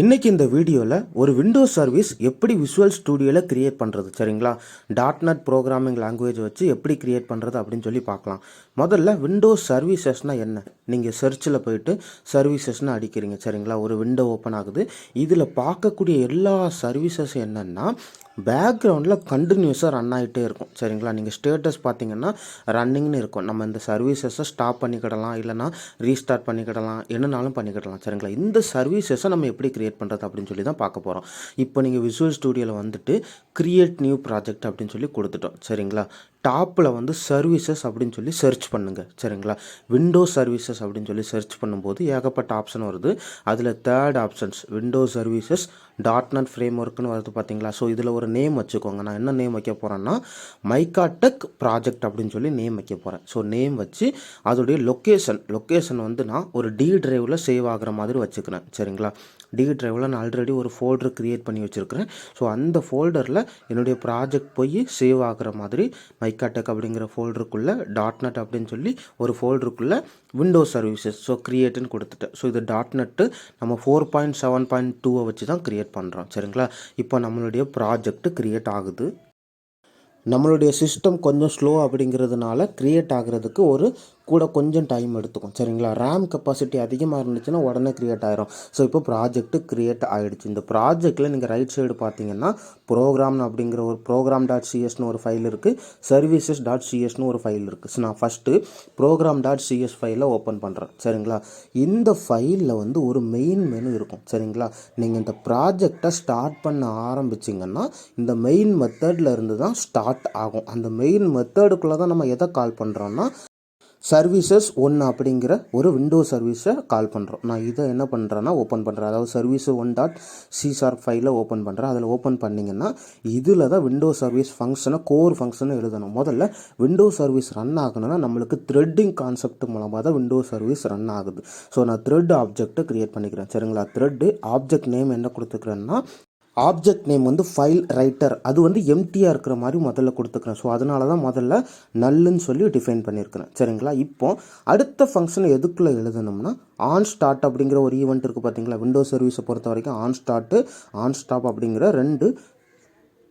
இன்றைக்கி இந்த வீடியோவில் ஒரு விண்டோஸ் சர்வீஸ் எப்படி விஷுவல் ஸ்டூடியோவில் க்ரியேட் பண்ணுறது சரிங்களா. .NET ப்ரோக்ராமிங் லாங்குவேஜ் வச்சு எப்படி க்ரியேட் பண்ணுறது அப்படின்னு சொல்லி பார்க்கலாம். முதல்ல விண்டோஸ் சர்வீசஸ்னால் என்ன, நீங்கள் சர்ச்சில் போயிட்டு சர்வீசஸ்ன்னு அடிக்கிறீங்க சரிங்களா. ஒரு விண்டோ ஓப்பன் ஆகுது. இதில் பார்க்கக்கூடிய எல்லா சர்வீசஸ் என்னென்னா பேக்ரவுண்டில் கண்டினியூஸாக ரன் ஆகிட்டே இருக்கும் சரிங்களா. நீங்கள் ஸ்டேட்டஸ் பார்த்தீங்கன்னா ரன்னிங்னு இருக்கும். நம்ம இந்த சர்வீசஸை ஸ்டாப் பண்ணிக்கிடலாம், இல்லைனா ரீஸ்டார்ட் பண்ணிக்கிடலாம், என்னன்னாலும் பண்ணிக்கிடலாம் சரிங்களா. இந்த சர்வீசஸை நம்ம எப்படி க்ரியேட் பண்ணுறது அப்படின்னு சொல்லி தான் பார்க்க போகிறோம். இப்போ நீங்கள் விஷுவல் ஸ்டூடியோவில் வந்துட்டு க்ரியேட் நியூ ப்ராஜெக்ட் அப்படின்னு சொல்லி கொடுத்துட்டோம் சரிங்களா. டாப்பில் வந்து சர்வீசஸ் அப்படின்னு சொல்லி சர்ச் பண்ணுங்கள் சரிங்களா. விண்டோஸ் சர்வீசஸ் அப்படின்னு சொல்லி சர்ச் பண்ணும்போது ஏகப்பட்ட ஆப்ஷன் வருது. அதில் third options windows services .NET frame ஒர்க்குன்னு வருது பார்த்தீங்களா. ஸோ இதில் ஒரு நேம் வச்சுக்கோங்க. நான் என்ன நேம் வைக்க போகிறேன்னா மைக்கா டெக் ப்ராஜெக்ட் அப்படின்னு சொல்லி நேம் வைக்க போகிறேன். ஸோ நேம் வச்சு அதோடைய லொக்கேஷன் வந்து நான் ஒரு டி டிரைவில் சேவ் ஆகிற மாதிரி வச்சுக்கிறேன் சரிங்களா. டி டிரைவில் நான் ஆல்ரெடி ஒரு ஃபோல்டர் க்ரியேட் பண்ணி வச்சுருக்கிறேன். ஸோ அந்த ஃபோல்டரில் என்னுடைய ப்ராஜெக்ட் போய் சேவ் ஆகிற மாதிரி மைக்கா டெக் அப்படிங்கிற ஃபோல்டருக்குள்ளே .NET அப்படின்னு சொல்லி ஒரு ஃபோல்டருக்குள்ளே விண்டோஸ் சர்வீசஸ் ஸோ க்ரியேட்டுன்னு கொடுத்துட்டேன். ஸோ இது .NET நம்ம 4.7.2 வச்சு தான் க்ரியேட் பண்ணுறோம் சரிங்களா. இப்போ நம்மளுடைய ப்ராஜெக்ட் க்ரியேட் ஆகுது. நம்மளுடைய சிஸ்டம் கொஞ்சம் ஸ்லோ அப்படிங்கிறதுனால க்ரியேட் ஆகிறதுக்கு கூட கொஞ்சம் டைம் எடுத்துக்கும் சரிங்களா. ரேம் கெப்பாசிட்டி அதிகமாக இருந்துச்சுன்னா உடனே க்ரியேட் ஆகிரும். ஸோ இப்போ ப்ராஜெக்ட்டு க்ரியேட் ஆகிடுச்சு. இந்த ப்ராஜெக்டில் நீங்கள் ரைட் சைடு பார்த்தீங்கன்னா ப்ரோக்ராம் அப்படிங்கிற ஒரு program.csன்னு ஒரு ஃபைல் இருக்குது, services.csன்னு ஒரு ஃபைல் இருக்குது. ஸோ நான் ஃபஸ்ட்டு program.cs ஃபைலை ஓப்பன் பண்ணுறேன் சரிங்களா. இந்த ஃபைலில் வந்து ஒரு மெயின் மெனு இருக்கும் சரிங்களா. நீங்கள் இந்த ப்ராஜெக்டை ஸ்டார்ட் பண்ண ஆரம்பிச்சிங்கன்னா இந்த மெயின் மெத்தடில் இருந்து தான் ஸ்டார்ட் ஆகும். அந்த மெயின் மெத்தடுக்குள்ளே தான் நம்ம எதை கால் பண்ணுறோன்னா சர்வீசஸ் 1 அப்படிங்கிற ஒரு விண்டோ சர்வீஸை கால் பண்ணுறோம். நான் இதை என்ன பண்ணுறேன்னா ஓப்பன் பண்ணுறேன். அதாவது சர்வீஸ் 1.c# ஃபைலை ஓப்பன் பண்ணுறேன். அதில் ஓப்பன் பண்ணிங்கன்னா இதில் தான் விண்டோ சர்வீஸ் ஃபங்க்ஷனை கோர் ஃபங்க்ஷனை எழுதணும். முதல்ல விண்டோ சர்வீஸ் ரன் ஆகணும்னா நம்மளுக்கு த்ரெட்டிங் கான்செப்ட் மூலமாக தான் விண்டோ சர்வீஸ் ரன் ஆகுது. ஸோ நான் த்ரெட் ஆப்ஜெக்ட்டை க்ரியேட் பண்ணிக்கிறேன் சரிங்களா. த்ரெட்டு ஆப்ஜெக்ட் நேம் என்ன கொடுத்துக்கிறேன்னா ஆப்ஜெக்ட் நேம் வந்து ஃபைல் ரைட்டர், அது வந்து எம்டியாக இருக்கிற மாதிரி முதல்ல கொடுத்துக்கிறேன். ஸோ அதனால தான் முதல்ல நல்லுன்னு சொல்லி டிஃபைன் பண்ணியிருக்கிறேன் சரிங்களா. இப்போ அடுத்த ஃபங்க்ஷன் எதுக்குள்ளே எழுதணும்னா ஆன் ஸ்டார்ட் அப்படிங்கிற ஒரு ஈவெண்ட் இருக்குது பார்த்தீங்களா. விண்டோஸ் சர்வீஸை பொறுத்த வரைக்கும் ஆன் ஸ்டார்ட்டு ஆன் ஸ்டாப் அப்படிங்கிற 2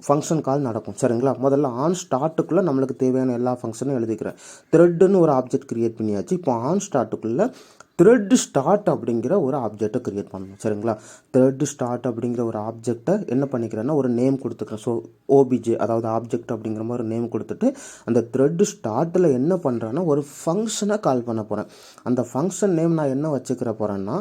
ஃபங்க்ஷன் கால் நடக்கும் சரிங்களா. முதல்ல ஆன் ஸ்டார்ட்டுக்குள்ளே நம்மளுக்கு தேவையான எல்லா ஃபங்க்ஷனும் எழுதிக்கிறேன். த்ரெட்டுன்னு ஒரு ஆப்ஜெக்ட் க்ரியேட் பண்ணியாச்சு. இப்போ ஆன் ஸ்டார்ட்டுக்குள்ளே த்ரெட் ஸ்டார்ட் அப்படிங்கிற ஒரு ஆப்ஜெக்டை க்ரியேட் பண்ணணும் சரிங்களா. த்ரெட் ஸ்டார்ட் அப்படிங்கிற ஒரு ஆப்ஜெக்டை என்ன பண்ணிக்கிறேன்னா ஒரு நேம் கொடுத்துக்கிறேன். ஸோ ஓபிஜே அதாவது ஆப்ஜெக்ட் அப்படிங்கிற மாதிரி ஒரு நேம் கொடுத்துட்டு அந்த த்ரெட் ஸ்டார்ட்டில் என்ன பண்ணுறேன்னா ஒரு ஃபங்க்ஷனை கால் பண்ண போகிறேன். அந்த ஃபங்க்ஷன் நேம் நான் என்ன வச்சுக்கிற போகிறேன்னா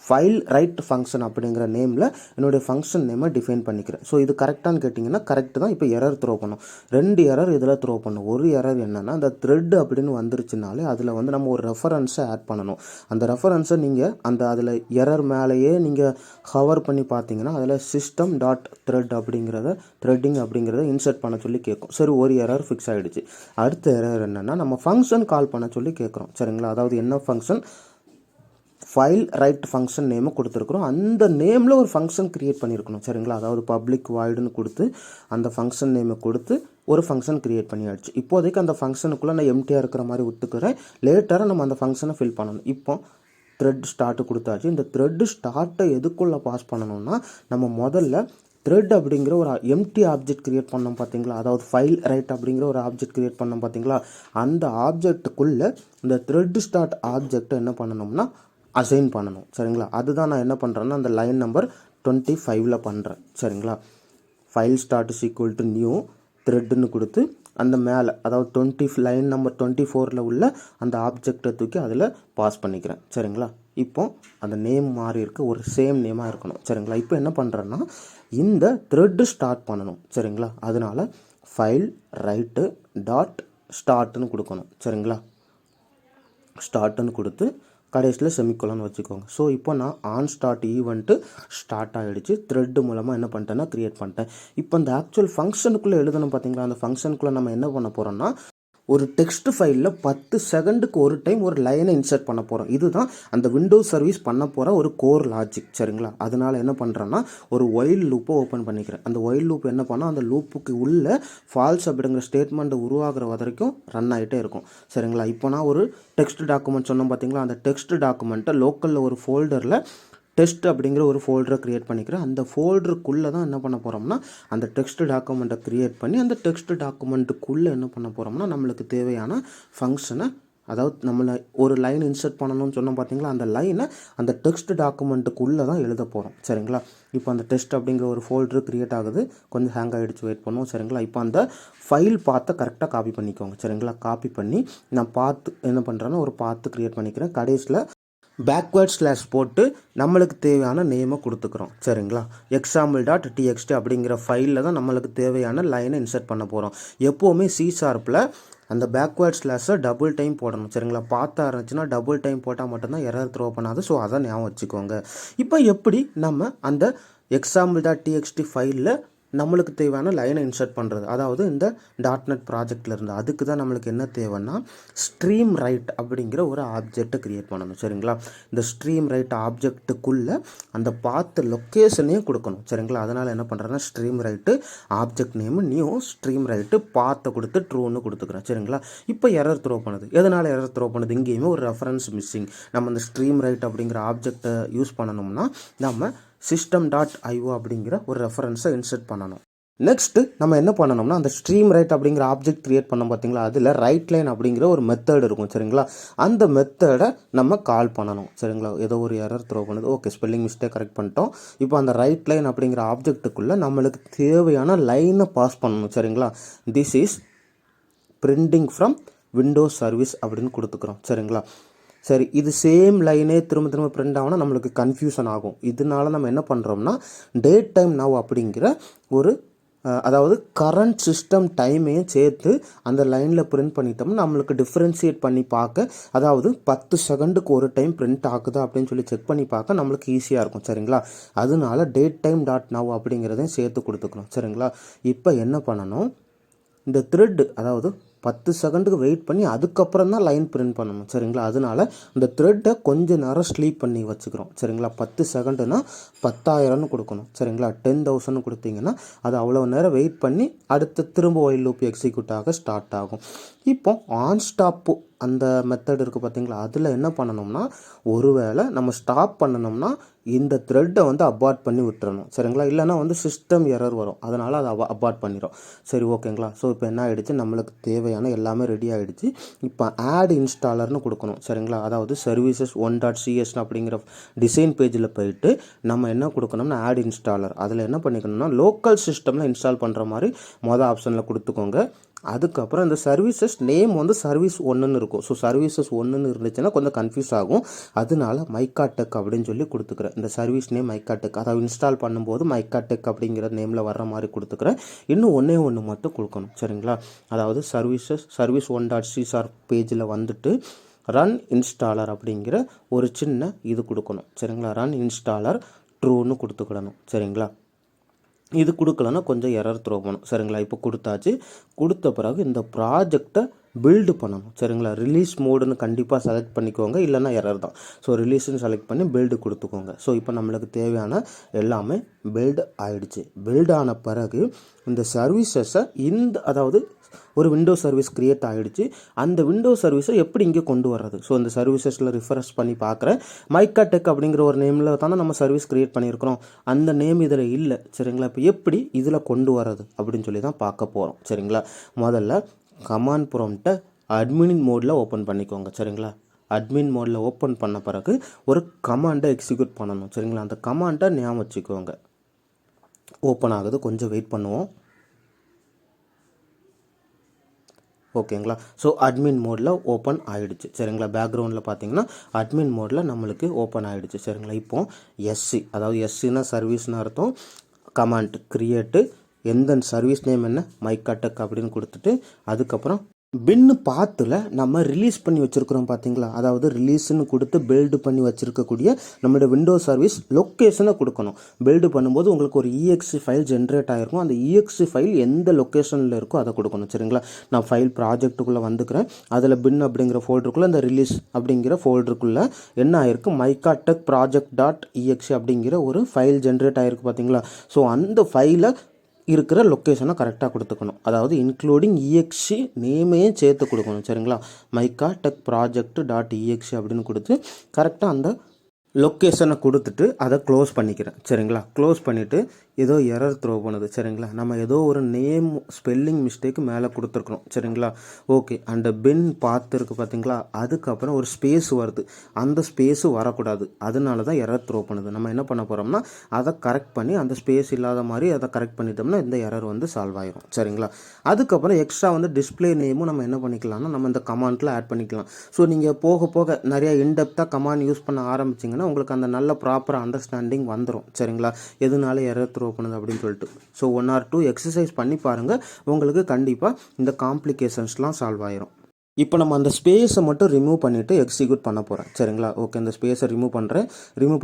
ஃபைல் ரைட் ஃபங்க்ஷன் அப்படிங்கிற நேமில் என்னுடைய ஃபங்க்ஷன் நேமை டிஃபைன் பண்ணிக்கிறேன். ஸோ இது கரெக்டானு கேட்டிங்கன்னா கரெக்டு தான். இப்போ எரர் த்ரோ பண்ணும். 2 எரர் இதில் த்ரோ பண்ணும். ஒரு எரர் என்னென்னா அந்த த்ரெட் அப்படின்னு வந்துருச்சுனாலே அதில் வந்து நம்ம ஒரு ரெஃபரன்ஸை ஆட் பண்ணணும். அந்த ரெஃபரன்ஸை நீங்கள் அதில் எரர் மேலேயே நீங்கள் ஹவர் பண்ணி பார்த்தீங்கன்னா அதில் system.thread த்ரெட்டிங் அப்படிங்கிறத இன்சர்ட் பண்ண சொல்லி கேட்கும். சரி, ஒரு எரர் ஃபிக்ஸ் ஆகிடுச்சு. அடுத்த எரர் என்னென்னா நம்ம ஃபங்க்ஷன் கால் பண்ண சொல்லி கேட்குறோம் சரிங்களா. அதாவது என்ன ஃபங்க்ஷன் ஃபைல் ரைட் ஃபங்க்ஷன் நேமை கொடுத்துருக்குறோம். அந்த நேமில் ஒரு ஃபங்க்ஷன் க்ரியேட் பண்ணியிருக்கணும் சரிங்களா. அதாவது பப்ளிக் வாய்டுன்னு கொடுத்து அந்த ஃபங்க்ஷன் நேமை கொடுத்து ஒரு ஃபங்க்ஷன் க்ரியேட் பண்ணியாச்சு. இப்போதைக்கு அந்த ஃபங்க்ஷனுக்குள்ளே நான் எம்டியாக இருக்கிற மாதிரி விட்டுக்கிறேன். லேட்டராக நம்ம அந்த ஃபங்க்ஷனை ஃபில் பண்ணணும். இப்போ த்ரெட் ஸ்டார்ட்டு கொடுத்தாச்சு. இந்த த்ரெட் ஸ்டார்ட்டை எதுக்குள்ளே பாஸ் பண்ணணும்னா நம்ம முதல்ல த்ரெட் அப்படிங்கிற ஒரு எம்டி ஆப்ஜெக்ட் க்ரியேட் பண்ணோம் பார்த்தீங்களா. அதாவது ஃபைல் ரைட் அப்படிங்கிற ஒரு ஆப்ஜெக்ட் க்ரியேட் பண்ணோம் பார்த்தீங்களா. அந்த ஆப்ஜெக்ட்டுக்குள்ளே இந்த த்ரெட் ஸ்டார்ட் ஆப்ஜெக்டை என்ன பண்ணணும்னா அசைன் பண்ணணும் சரிங்களா. அதுதான் நான் என்ன பண்ணுறேன்னா அந்த லைன் நம்பர் 25 பண்ணுறேன் சரிங்களா. File start is equal to new த்ரெட்டுன்னு கொடுத்து அந்த மேலே அதாவது லைன் நம்பர் 24 உள்ள அந்த ஆப்ஜெக்டை தூக்கி அதில் பாஸ் பண்ணிக்கிறேன் சரிங்களா. இப்போ அந்த நேம் மாறி இருக்க ஒரு சேம் நேமாக இருக்கணும் சரிங்களா. இப்போ என்ன பண்ணுறேன்னா இந்த த்ரெட்டு ஸ்டார்ட் பண்ணணும் சரிங்களா. அதனால் ஃபைல் ரைட்டு .ஸ்டார்ட்னு கொடுக்கணும் சரிங்களா. ஸ்டார்ட்டுன்னு கொடுத்து கடைசியில் செமிகோலன் வச்சுக்கோங்க. ஸோ இப்போ நான் ஆன் ஸ்டார்ட் ஈவெண்ட்டு ஸ்டார்ட் ஆகிடுச்சு. த்ரெட்டு மூலமாக என்ன பண்ணிட்டேன்னா க்ரியேட் பண்ணிட்டேன். இப்போ அந்த ஆக்சுவல் ஃபங்க்ஷனுக்குள்ளே எழுதணும் பார்த்தீங்களா. அந்த ஃபங்க்ஷனுக்குள்ளே நம்ம என்ன பண்ண போகிறோம்னா ஒரு டெக்ஸ்ட் ஃபைலில் 10 செகண்டுக்கு ஒரு டைம் ஒரு லைனை இன்சர்ட் பண்ண போகிறோம். இதுதான் அந்த விண்டோஸ் சர்வீஸ் பண்ண போகிற ஒரு கோர் லாஜிக் சரிங்களா. அதனால் என்ன பண்ணுறேன்னா ஒரு ஒயில் லூப்பை ஓப்பன் பண்ணிக்கிறேன். அந்த ஒயில் லூப் என்ன பண்ணால் அந்த லூப்புக்கு உள்ள ஃபால்ஸ் அப்படிங்கிற ஸ்டேட்மெண்ட் உருவாகிற வரைக்கும் ரன் ஆகிட்டே இருக்கும் சரிங்களா. இப்போ நான் ஒரு டெக்ஸ்ட் டாக்குமெண்ட் சொன்னோம் பார்த்தீங்களா. அந்த டெக்ஸ்ட் டாக்குமெண்ட்டை லோக்கலில் ஒரு ஃபோல்டரில் டெஸ்ட் அப்படிங்கிற ஒரு ஃபோல்டரை க்ரியேட் பண்ணிக்கிறேன். அந்த ஃபோல்டருக்குள்ளே தான் என்ன பண்ண போகிறோம்னா அந்த டெக்ஸ்ட் டாக்குமெண்ட்டை க்ரியேட் பண்ணி அந்த டெக்ஸ்ட் டாக்குமெண்ட்டுக்குள்ளே என்ன பண்ண போகிறோம்னா நம்மளுக்கு தேவையான ஃபங்க்ஷனை, அதாவது நம்மளை ஒரு லைன் இன்சர்ட் பண்ணணும்னு சொன்னோம் பார்த்தீங்களா, அந்த லைனை அந்த டெக்ஸ்ட் டாக்குமெண்ட்டுக்குள்ளே தான் எழுத போகிறோம். சரிங்களா, இப்போ அந்த டெஸ்ட் அப்படிங்கிற ஒரு ஃபோல்டரு க்ரியேட் ஆகுது. கொஞ்சம் ஹேங் ஆகிடுச்சு, வெயிட் பண்ணுவோம். சரிங்களா, இப்போ அந்த ஃபைல் பார்த்து கரெக்டாக காப்பி பண்ணிக்கோங்க. சரிங்களா, காப்பி பண்ணி நான் பார்த்து என்ன பண்ணுறேன்னா ஒரு பார்த்து க்ரியேட் பண்ணிக்கிறேன். கடைசியில் பேக்வேர்ட் ஸ்லாஷ் போட்டு நம்மளுக்கு தேவையான நேமை கொடுத்துக்கிறோம். சரிங்களா, example.txt அப்படிங்கிற ஃபைலில் தான் நம்மளுக்கு தேவையான லைனை இன்சர்ட் பண்ண போகிறோம். எப்போவுமே C# அந்த பேக்வேர்ட் ஸ்லாஷை டபுள் டைம் போடணும். சரிங்களா, பார்த்தா இருந்துச்சுன்னா டபுள் டைம் போட்டால் மட்டும்தான் எரர் த்ரோ பண்ணாது. ஸோ அதை ஞாபகம் வச்சுக்கோங்க. இப்போ எப்படி நம்ம அந்த example.txt ஃபைலில் நம்மளுக்கு தேவையான லைனை இன்சர்ட் பண்ணுறது, அதாவது இந்த .NET ப்ராஜெக்டில் இருந்து அதுக்கு தான் நம்மளுக்கு என்ன தேவைன்னா ஸ்ட்ரீம் ரைட் அப்படிங்கிற ஒரு ஆப்ஜெக்டை க்ரியேட் பண்ணணும். சரிங்களா, இந்த ஸ்ட்ரீம் ரைட் ஆப்ஜெக்ட்டுக்குள்ளே அந்த பார்த்து லொக்கேஷனையும் கொடுக்கணும். சரிங்களா, அதனால் என்ன பண்ணுறேன்னா stream write object name new stream write பார்த்தை கொடுத்து ட்ரூன்னு கொடுத்துக்கிறேன். சரிங்களா, இப்போ எரர் த்ரோ பண்ணுது. எதனால் எரர் த்ரோ பண்ணுது? இங்கேயுமே ஒரு ரெஃபரன்ஸ் மிஸ்ஸிங். நம்ம இந்த ஸ்ட்ரீம் ரைட் அப்படிங்கிற ஆப்ஜெக்டை யூஸ் பண்ணணும்னா நம்ம system.io அப்படிங்கிற ஒரு ரெஃபரன்ஸை இன்சர்ட் பண்ணணும். நெக்ஸ்ட்டு நம்ம என்ன பண்ணணும்னா அந்த ஸ்ட்ரீம் ரைட் அப்படிங்கிற ஆப்ஜெக்ட் க்ரியேட் பண்ணோம் பார்த்தீங்களா, அதில் ரைட் லைன் அப்படிங்கிற ஒரு மெத்தட் இருக்கும். சரிங்களா, அந்த மெத்தடை நம்ம கால் பண்ணணும். சரிங்களா, ஏதோ ஒரு எரர் த்ரோ பண்ணுது. ஓகே, ஸ்பெல்லிங் மிஸ்டேக் கரெக்ட் பண்ணிட்டோம். இப்போ அந்த ரைட் லைன் அப்படிங்கிற ஆப்ஜெக்ட்டுக்குள்ளே நம்மளுக்கு தேவையான லைனை பாஸ் பண்ணணும். சரிங்களா, this is printing from Windows service அப்படின்னு கொடுத்துக்கிறோம். சரிங்களா, சரி, இது சேம் லைனே திரும்ப திரும்ப பிரிண்ட் ஆகுனா நம்மளுக்கு கன்ஃபியூஷன் ஆகும். இதனால நம்ம என்ன பண்ணுறோம்னா டேட் டைம் நவ் அப்படிங்கிற ஒரு அதாவது கரண்ட் சிஸ்டம் டைமையும் சேர்த்து அந்த லைனில் பிரிண்ட் பண்ணிட்டோம்னா நம்மளுக்கு டிஃப்ரென்ஷியேட் பண்ணி பார்க்க, அதாவது 10 செகண்டுக்கு ஒரு டைம் பிரிண்ட் ஆகுதா அப்படின்னு சொல்லி செக் பண்ணி பார்க்க நம்மளுக்கு ஈஸியாக இருக்கும். சரிங்களா, அதனால டேட் டைம் .now அப்படிங்கிறதையும் சேர்த்து கொடுத்துக்கணும். சரிங்களா, இப்போ என்ன பண்ணணும், இந்த த்ரெட் அதாவது 10 செகண்டுக்கு வெயிட் பண்ணி அதுக்கப்புறம் தான் லைன் பிரிண்ட் பண்ணணும். சரிங்களா, அதனால இந்த த்ரெட்டை கொஞ்சம் நேரம் ஸ்லீப் பண்ணி வச்சுக்கிறோம். சரிங்களா, 10 செகண்டுனா 10,000ன்னு கொடுக்கணும். சரிங்களா, 10,000 கொடுத்தீங்கன்னா அது அவ்வளோ நேரம் வெயிட் பண்ணி அடுத்து திரும்ப ஒயில் லூப் எக்ஸிக்யூட் ஆக ஸ்டார்ட் ஆகும். இப்போ ஆன் ஸ்டாப்பு அந்த மெத்தட் இருக்குது பார்த்தீங்களா, அதில் என்ன பண்ணணும்னா ஒருவேளை நம்ம ஸ்டாப் பண்ணணும்னா இந்த த்ரெட்டை வந்து அபார்ட் பண்ணி விட்டுறணும். சரிங்களா, இல்லைனா வந்து சிஸ்டம் எரர் வரும். அதனால் அதை அபார்ட் பண்ணிடும். சரி, ஓகேங்களா. ஸோ இப்போ என்ன ஆகிடுச்சு, நம்மளுக்கு தேவையான எல்லாமே ரெடி ஆகிடுச்சு. இப்போ ஆட் இன்ஸ்டாலர்னு கொடுக்கணும். சரிங்களா, அதாவது சர்வீசஸ் 1.cs அப்படிங்கிற டிசைன் பேஜில் போயிட்டு நம்ம என்ன கொடுக்கணும்னா ஆட் இன்ஸ்டாலர். அதில் என்ன பண்ணிக்கணும்னா லோக்கல் சிஸ்டமில் இன்ஸ்டால் பண்ணுற மாதிரி மொதல் ஆப்ஷனில் கொடுத்துக்கோங்க. அதுக்கப்புறம் இந்த சர்வீசஸ் நேம் வந்து சர்வீஸ் 1ன்னு இருக்கும். ஸோ சர்வீசஸ் 1ன்னு இருந்துச்சுன்னா கொஞ்சம் கன்ஃபியூஸ் ஆகும். அதனால மைக்கா டெக் அப்படின்னு சொல்லி கொடுத்துக்கிறேன். இந்த சர்வீஸ் நேம் மைக்கா டெக், அதாவது இன்ஸ்டால் பண்ணும்போது மைக்கா டெக் அப்படிங்கிற நேமில் வர்ற மாதிரி கொடுத்துக்கிறேன். இன்னும் ஒன்று மட்டும் கொடுக்கணும். சரிங்களா, அதாவது சர்வீஸ் 1.cs பேஜில் வந்துட்டு ரன் இன்ஸ்டாலர் அப்படிங்கிற ஒரு சின்ன இது கொடுக்கணும். சரிங்களா, ரன் இன்ஸ்டாலர் ட்ரூன்னு கொடுத்துக்கிடணும். சரிங்களா, இது கொடுக்கலன்னா கொஞ்சம் எரர் த்ரோ பண்ணும். சரிங்களா, இப்போ கொடுத்தாச்சு. கொடுத்த பிறகு இந்த ப்ராஜெக்டை பில்டு பண்ணணும். சரிங்களா, ரிலீஸ் மோடுன்னு கண்டிப்பாக செலக்ட் பண்ணிக்கோங்க, இல்லைன்னா எரர் தான். ஸோ ரிலீஸ்ன்னு செலக்ட் பண்ணி பில்டு கொடுத்துக்கோங்க. ஸோ இப்போ நம்மளுக்கு தேவையான எல்லாமே பில்டு ஆகிடுச்சு. பில்டு ஆன பிறகு இந்த சர்வீசஸை அதாவது ஒரு விண்டோஸ் சர்வீஸ் க்ரியேட் ஆகிடுச்சு. அந்த விண்டோஸ் சர்வீஸை எப்படி இங்கே கொண்டு வர்றது? ஸோ இந்த சர்வீசஸில் ரிஃப்ரெஷ் பண்ணி பார்க்குறேன். மைக்கா டெக் அப்படிங்கிற ஒரு நேமில் தானே நம்ம சர்வீஸ் க்ரியேட் பண்ணியிருக்கிறோம். அந்த நேம் இதில் இல்லை. சரிங்களா, இப்போ எப்படி இதில் கொண்டு வர்றது அப்படின்னு சொல்லி தான் பார்க்க போகிறோம். சரிங்களா, முதல்ல கமாண்ட் ப்ராம்ப்டை அட்மின் மோடில் ஓப்பன் பண்ணிக்கோங்க. சரிங்களா, அட்மின் மோடில் ஓப்பன் பண்ண பிறகு ஒரு கமாண்டை எக்ஸிக்யூட் பண்ணணும். சரிங்களா, அந்த கமாண்டை ஞாபகம் வச்சுக்கோங்க. ஓப்பன் ஆகுது, கொஞ்சம் வெயிட் பண்ணுவோம். ஓகேங்களா, ஸோ அட்மின் மோடில் ஓப்பன் ஆகிடுச்சு. சரிங்களா, பேக்ரவுண்டில் பார்த்தீங்கன்னா அட்மின் மோடில் நம்மளுக்கு ஓப்பன் ஆகிடுச்சு. சரிங்களா, இப்போ எஸ்சி, அதாவது எஸ்சின்னா சர்வீஸ்னு அர்த்தம். கமாண்ட் கிரியேட்டு எந்த சர்வீஸ் நேம் என்ன மைக்கா டெக் அப்படின்னு கொடுத்துட்டு அதுக்கப்புறம் பின்னு பாத்தில் நம்ம ரிலீஸ் பண்ணி வச்சுருக்கிறோம் பார்த்தீங்களா, அதாவது ரிலீஸ்ன்னு கொடுத்து பில்டு பண்ணி வச்சுருக்கக்கூடிய நம்மளோட விண்டோஸ் சர்வீஸ் லொக்கேஷனை கொடுக்கணும். பில்டு பண்ணும்போது உங்களுக்கு ஒரு EXE ஃபைல் ஜென்ரேட் ஆகிருக்கும். அந்த EXE ஃபைல் எந்த லொக்கேஷனில் இருக்கோ அதை கொடுக்கணும். சரிங்களா, நான் ஃபைல் ப்ராஜெக்ட்டுக்குள்ளே வந்துக்கிறேன். அதில் பின் அப்படிங்கிற ஃபோல்டருக்குள்ளே இந்த ரிலீஸ் அப்படிங்கிற ஃபோல்டருக்குள்ளே என்ன ஆகிருக்கு, மைக்கா டெக் ப்ராஜெக்ட்.exe அப்படிங்கிற ஒரு ஃபைல் ஜென்ரேட் ஆகிருக்கு பார்த்தீங்களா. ஸோ அந்த ஃபைலை இருக்கிற லொக்கேஷனை கரெக்டாக கொடுத்துக்கணும். அதாவது இன்க்ளூடிங் EXE நேமையும் சேர்த்து கொடுக்கணும். சரிங்களா, மைக்கா டெக் ப்ராஜெக்ட்.exe அப்படின்னு கொடுத்து கரெக்டாக அந்த லொக்கேஷனை கொடுத்துட்டு அதை க்ளோஸ் பண்ணிக்கிறேன் சரிங்களா. க்ளோஸ் பண்ணிவிட்டு ஏதோ எரர் த்ரோ பண்ணுது சரிங்களா. நம்ம ஏதோ ஒரு நேம் ஸ்பெல்லிங் மிஸ்டேக் மேலே கொடுத்துருக்குறோம் சரிங்களா. ஓகே, அந்த பின் பார்த்து இருக்குது பார்த்தீங்களா, அதுக்கப்புறம் ஒரு ஸ்பேஸ் வருது, அந்த ஸ்பேஸு வரக்கூடாது, அதனால தான் எரர் த்ரோ பண்ணுது. நம்ம என்ன பண்ண போகிறோம்னா அதை கரெக்ட் பண்ணி அந்த ஸ்பேஸ் இல்லாத மாதிரி அதை கரெக்ட் பண்ணிட்டோம்னா இந்த எரர் வந்து சால்வ் ஆயிரும் சரிங்களா. அதுக்கப்புறம் எக்ஸ்ட்ரா வந்து டிஸ்பிளே நேமும் நம்ம என்ன பண்ணிக்கலாம்னா நம்ம இந்த கமாண்டில் ஆட் பண்ணிக்கலாம். ஸோ நீங்கள் போக போக நிறைய இன்டெப்த்தாக கமாண்ட் யூஸ் பண்ண ஆரம்பிச்சிங்கன்னா உங்களுக்கு அந்த நல்ல ப்ராப்பர் அண்டர்ஸ்டாண்டிங் வந்துடும் சரிங்களா. எதனால எரர் த்ரோ பண்ணுது அப்படின்னு சொல்லிட்டு. ஸோ 1 or 2 எக்ஸசைஸ் பண்ணி பாருங்கள், உங்களுக்கு கண்டிப்பாக இந்த காம்ப்ளிகேஷன்ஸ்லாம் சால்வ் ஆயிரும். இப்போ நம்ம அந்த ஸ்பேஸை மட்டும் ரிமூவ் பண்ணிவிட்டு எக்ஸிக்யூட் பண்ண போகிறேன் சரிங்களா. ஓகே, அந்த ஸ்பேஸை ரிமூவ்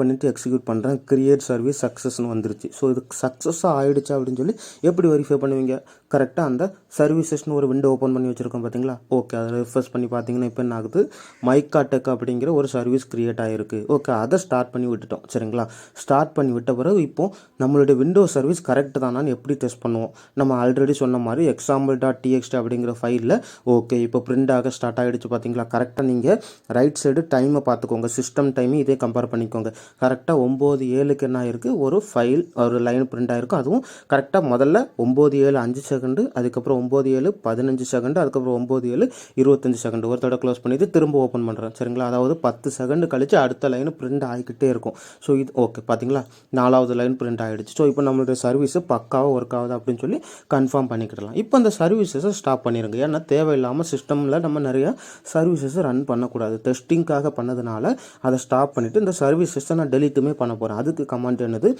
பண்ணிவிட்டு எக்ஸிக்யூட் பண்ணுறேன். கிரியேட் சர்வீஸ் சக்ஸஸ்னு வந்துருச்சு. ஸோ இது சக்ஸஸாக ஆகிடுச்சா அப்படின்னு சொல்லி எப்படி வெரிஃபை பண்ணுவீங்க? கரெக்டாக அந்த சர்வீசஸ்னு ஒரு விண்டோ ஓப்பன் பண்ணி வச்சுருக்கோம் பார்த்தீங்களா. ஓகே, அதை ரெஃப்ரெஷ் பண்ணி பார்த்தீங்கன்னா இப்போ என்ன ஆகுது, மைக்கா டெக் அப்படிங்கிற ஒரு சர்வீஸ் க்ரியேட் ஆகிருக்கு. ஓகே, அதை ஸ்டார்ட் பண்ணி விட்டுட்டோம் சரிங்களா. ஸ்டார்ட் பண்ணி விட்ட பிறகு இப்போது நம்மளுடைய விண்டோ சர்வீஸ் கரெக்ட் தானான்னு எப்படி டெஸ்ட் பண்ணுவோம்? நம்ம ஆல்ரெடி சொன்ன மாதிரி example.txt அப்படிங்கிற ஃபைலில் ஓகே இப்போ பிரிண்ட் ஆக ஸ்டார்ட் ஆகிடுச்சு பார்த்தீங்களா. கரெக்டாக நீங்கள் ரைட் சைடு டைமை பார்த்துக்கோங்க, சிஸ்டம் டைமு இதே கம்பேர் பண்ணிக்கோங்க. கரெக்டாக 9:07 என்ன ஆயிருக்கு, ஒரு ஃபைல் ஒரு லைன் பிரிண்ட் ஆகிருக்கும். அதுவும் கரெக்டாக முதல்ல 9:07 5 செகண்டு, அதுக்கப்புறம் 9:07 15 செகண்டு, அதுக்கப்புறம் 9:07 25 செகண்டு. ஒரு தடவை க்ளோஸ் பண்ணிவிட்டு திரும்ப ஓப்பன் பண்ணுறேன் சரிங்களா. அதாவது 10 செகண்டு கழித்து அடுத்த லைன் பிரிண்ட் ஆகிக்கிட்டே இருக்கும். ஸோ இது ஓகே பார்த்தீங்களா, 4வது லைன் பிரிண்ட் ஆகிடுச்சு. ஸோ இப்போ நம்மளுடைய சர்வீஸு பக்காவாக ஒர்க் ஆகுது அப்படின்னு சொல்லி கன்ஃபார்ம் பண்ணிக்கிடலாம். இப்போ அந்த சர்வீசஸை ஸ்டாப் பண்ணிடுங்க. ஏன்னா தேவையில்லாமல் சிஸ்டமில் நம்ம நிறைய சர்வீசஸை ரன் பண்ணக்கூடாது. டெஸ்டிங்காக பண்ணதுனால அதை ஸ்டாப் பண்ணிவிட்டு இந்த சர்வீசஸை நான் டெலிட்டுமே பண்ண போகிறேன். அதுக்கு கமாண்ட் என்னது,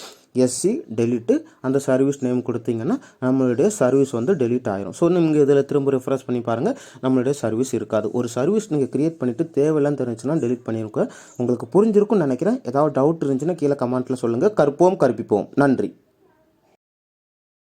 எஸ்சி டெலிட்டு, அந்த சர்வீஸ் நேம் கொடுத்தீங்கன்னா நம்மளுடைய சர்வீஸ் வந்து டெலிட் ஆயிரும். ஸோ நீங்கள் இதில் திரும்ப ரெஃப்ரெஷ் பண்ணி பாருங்கள், நம்மளுடைய சர்வீஸ் இருக்காது. ஒரு சர்வீஸ் நீங்கள் கிரியேட் பண்ணிவிட்டு தேவையில்லாம் தெரிஞ்சுன்னா டெலிட் பண்ணியிருக்க. உங்களுக்கு புரிஞ்சிருக்கும்னு நினைக்கிறேன். ஏதாவது டவுட் இருந்துச்சுன்னா கீழே கமெண்ட்டில் சொல்லுங்கள். கற்போம் கற்பிப்போம். நன்றி.